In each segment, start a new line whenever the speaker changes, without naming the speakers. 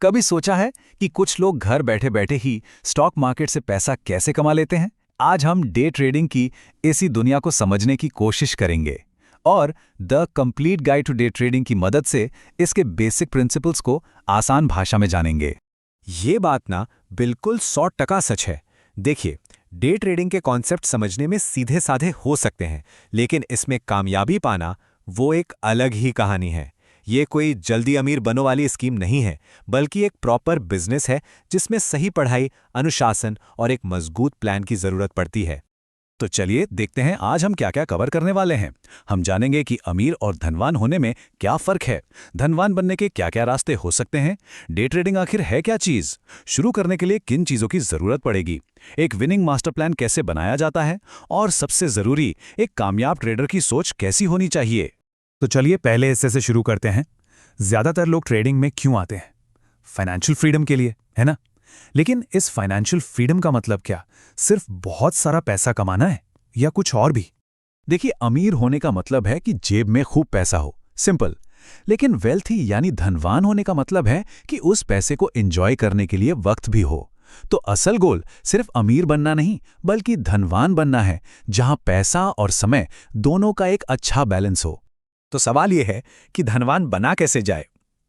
कभी सोचा है कि कुछ लोग घर बैठे बैठे ही स्टॉक मार्केट से पैसा कैसे कमा लेते हैं? आज हम डे ट्रेडिंग की इसी दुनिया को समझने की कोशिश करेंगे और the complete guide to day trading की मदद से इसके बेसिक प्रिंसिपल्स को आसान भाषा में जानेंगे।
ये बात ना बिल्कुल 100% सच है। देखिए, डे ट्रेडिंग के कॉन्सेप्ट समझने में सीधे साधे हो सकते हैं, लेकिन इसमें कामयाबी पाना वो एक अलग ही कहानी है। ये कोई जल्दी अमीर बनो वाली स्कीम नहीं है, बल्कि एक प्रॉपर बिजनेस है जिसमें सही पढ़ाई, अनुशासन और एक मजबूत प्लान की जरूरत पड़ती है।
तो चलिए देखते हैं आज हम क्या क्या कवर करने वाले हैं। हम जानेंगे कि अमीर और धनवान होने में क्या फर्क है, धनवान बनने के क्या क्या रास्ते हो सकते हैं, डे ट्रेडिंग आखिर है क्या चीज, शुरू करने के लिए किन चीजों की जरूरत पड़ेगी, एक विनिंग मास्टर प्लान कैसे बनाया जाता है और सबसे जरूरी, एक कामयाब ट्रेडर की सोच कैसी होनी चाहिए। तो चलिए पहले हिस्से से शुरू करते हैं। ज्यादातर लोग ट्रेडिंग में क्यों आते हैं? फाइनेंशियल फ्रीडम के लिए, है ना? लेकिन इस फाइनेंशियल फ्रीडम का मतलब क्या? सिर्फ बहुत सारा पैसा कमाना है या कुछ और भी? देखिए, अमीर होने का मतलब है कि जेब में खूब पैसा हो, सिंपल। लेकिन वेल्थी यानी धनवान होने का मतलब है कि उस पैसे को एंजॉय करने के लिए वक्त भी हो। तो असल गोल सिर्फ अमीर बनना नहीं, बल्कि धनवान बनना है, जहां पैसा और समय दोनों का एक अच्छा बैलेंस हो।
तो सवाल यह है कि धनवान बना कैसे जाए?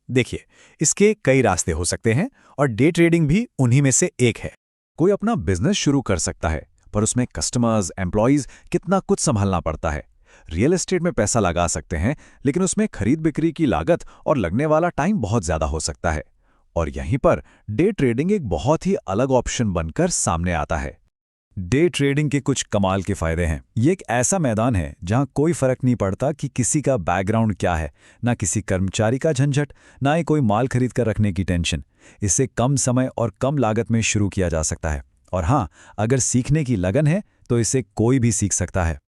देखिए, इसके कई रास्ते हो सकते हैं और डे ट्रेडिंग भी उन्हीं में से एक है।
कोई अपना बिजनेस शुरू कर सकता है, पर उसमें कस्टमर्स, एम्प्लॉइज कितना कुछ संभालना पड़ता है। रियल एस्टेट में पैसा लगा सकते हैं, लेकिन उसमें खरीद बिक्री की लागत और लगने वाला टाइम बहुत ज्यादा हो सकता है। और यहीं पर डे ट्रेडिंग एक बहुत ही अलग ऑप्शन बनकर सामने आता है। डे ट्रेडिंग के कुछ कमाल के फायदे हैं। ये एक ऐसा मैदान है जहां कोई फर्क नहीं पड़ता कि किसी का बैकग्राउंड क्या है, ना किसी कर्मचारी का झंझट, ना ही कोई माल खरीद कर रखने की टेंशन। इसे कम समय और कम लागत में शुरू किया जा सकता है। और हाँ, अगर सीखने की लगन है तो इसे कोई भी सीख सकता है।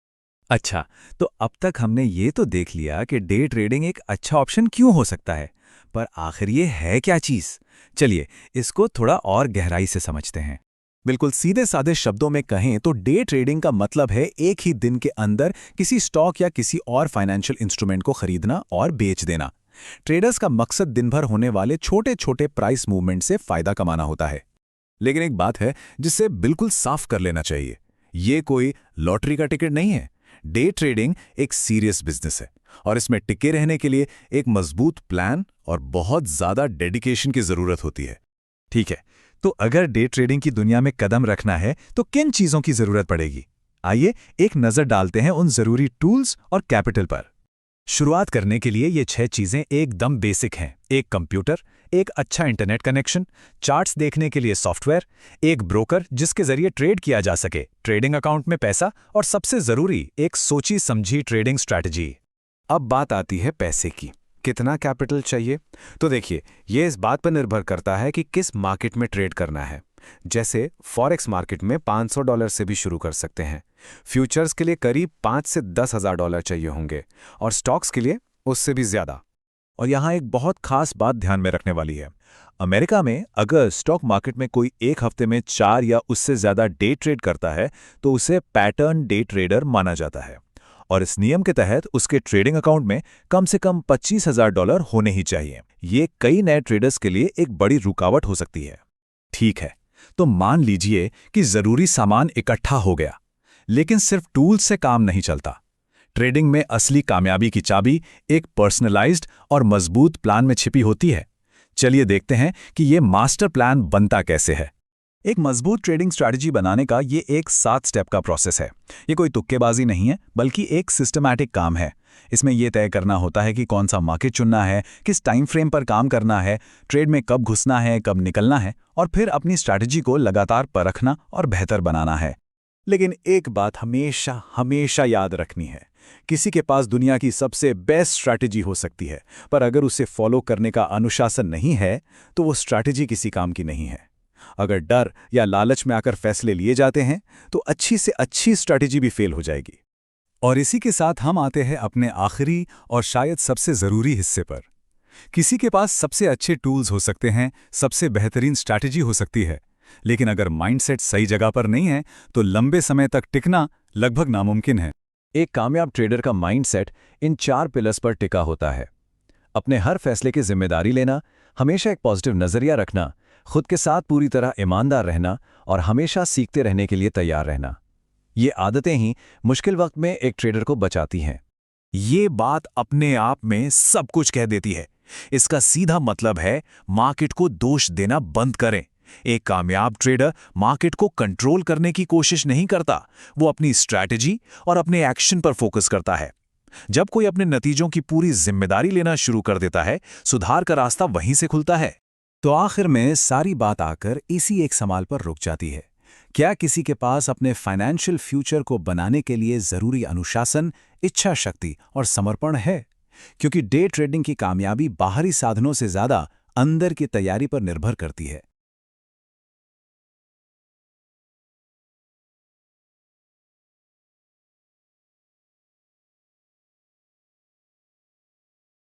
अच्छा, तो अब तक हमने ये तो देख लिया कि डे ट्रेडिंग एक अच्छा ऑप्शन क्यों हो सकता है, पर आखिर ये है क्या चीज़? चलिए इसको थोड़ा और गहराई से समझते हैं।
बिल्कुल सीधे साधे शब्दों में कहें तो डे ट्रेडिंग का मतलब है एक ही दिन के अंदर किसी स्टॉक या किसी और फाइनेंशियल इंस्ट्रूमेंट को खरीदना और बेच देना। ट्रेडर्स का मकसद दिन भर होने वाले छोटे छोटे प्राइस मूवमेंट से फायदा कमाना होता है।
लेकिन एक बात है जिसे बिल्कुल साफ कर लेना चाहिए, ये कोई लॉटरी का टिकट नहीं है। डे ट्रेडिंग एक सीरियस बिजनेस है और इसमें टिके रहने के लिए एक मजबूत प्लान और बहुत ज्यादा डेडिकेशन की जरूरत होती है। ठीक है, तो अगर डे ट्रेडिंग की दुनिया में कदम रखना है तो किन चीजों की जरूरत पड़ेगी? आइए एक नजर डालते हैं उन जरूरी टूल्स और कैपिटल पर। शुरुआत करने के लिए ये 6 चीजें एकदम बेसिक हैं। एक कंप्यूटर, एक अच्छा इंटरनेट कनेक्शन, चार्ट्स देखने के लिए सॉफ्टवेयर, एक ब्रोकर जिसके जरिए ट्रेड किया जा सके, ट्रेडिंग अकाउंट में पैसा और सबसे जरूरी एक सोची समझी ट्रेडिंग स्ट्रैटेजी। अब बात आती है पैसे की। कितना कैपिटल चाहिए? तो देखिए, ये इस बात पर निर्भर करता है कि किस मार्केट में ट्रेड करना है। जैसे फॉरेक्स मार्केट में $500 से भी शुरू कर सकते हैं। फ्यूचर्स के लिए करीब 5 से 10 हज़ार डॉलर चाहिए होंगे और स्टॉक्स के लिए उससे भी ज्यादा। और यहाँ एक बहुत खास बात ध्यान में रखने वाली है। अमेरिका में अगर स्टॉक मार्केट में कोई एक हफ्ते में 4 या उससे ज्यादा डे ट्रेड करता है तो उसे पैटर्न डे ट्रेडर माना जाता है और इस नियम के तहत उसके ट्रेडिंग अकाउंट में कम से कम $25,000 होने ही चाहिए। ये कई नए ट्रेडर्स के लिए एक बड़ी रुकावट हो सकती है। ठीक है, तो मान लीजिए कि जरूरी सामान इकट्ठा हो गया, लेकिन सिर्फ टूल्स से काम नहीं चलता। ट्रेडिंग में असली कामयाबी की चाबी एक पर्सनलाइज्ड और मजबूत प्लान में छिपी होती है। चलिए देखते हैं कि ये मास्टर प्लान बनता कैसे है। एक मजबूत ट्रेडिंग स्ट्रैटेजी बनाने का ये एक 7 स्टेप का प्रोसेस है। ये कोई तुक्केबाजी नहीं है, बल्कि एक सिस्टमैटिक काम है। इसमें यह तय करना होता है कि कौन सा मार्केट चुनना है, किस टाइम फ्रेम पर काम करना है, ट्रेड में कब घुसना है, कब निकलना है, और फिर अपनी स्ट्रैटेजी को लगातार परखना और बेहतर बनाना है। लेकिन एक बात हमेशा हमेशा याद रखनी है, किसी के पास दुनिया की सबसे बेस्ट स्ट्रैटेजी हो सकती है, पर अगर उसे फॉलो करने का अनुशासन नहीं है तो वो स्ट्रैटेजी किसी काम की नहीं है। अगर डर या लालच में आकर फैसले लिए जाते हैं तो अच्छी से अच्छी स्ट्रैटेजी भी फेल हो जाएगी। और इसी के साथ हम आते हैं अपने आखिरी और शायद सबसे जरूरी हिस्से पर। किसी के पास सबसे अच्छे टूल्स हो सकते हैं, सबसे बेहतरीन स्ट्रैटेजी हो सकती है, लेकिन अगर माइंडसेट सही जगह पर नहीं है तो लंबे समय तक टिकना लगभग नामुमकिन है। एक कामयाब ट्रेडर का माइंडसेट इन 4 पिलर्स पर टिका होता है। अपने हर फैसले की जिम्मेदारी लेना,
हमेशा एक पॉजिटिव नजरिया रखना, खुद के साथ पूरी तरह ईमानदार रहना और हमेशा सीखते रहने के लिए तैयार रहना, ये आदतें ही मुश्किल वक्त में एक ट्रेडर को बचाती हैं।
ये बात अपने आप में सब कुछ कह देती है। इसका सीधा मतलब है मार्केट को दोष देना बंद करें। एक कामयाब ट्रेडर मार्केट को कंट्रोल करने की कोशिश नहीं करता, वो अपनी स्ट्रैटेजी और अपने एक्शन पर फोकस करता है। जब कोई अपने नतीजों की पूरी जिम्मेदारी लेना शुरू कर देता है, सुधार का रास्ता वहीं से खुलता है।
तो आखिर में सारी बात आकर इसी एक सवाल पर रुक जाती है, क्या किसी के पास अपने फाइनेंशियल फ्यूचर को बनाने के लिए जरूरी अनुशासन, इच्छा शक्ति और समर्पण है? क्योंकि डे ट्रेडिंग की कामयाबी बाहरी साधनों से ज्यादा अंदर की तैयारी पर निर्भर करती है।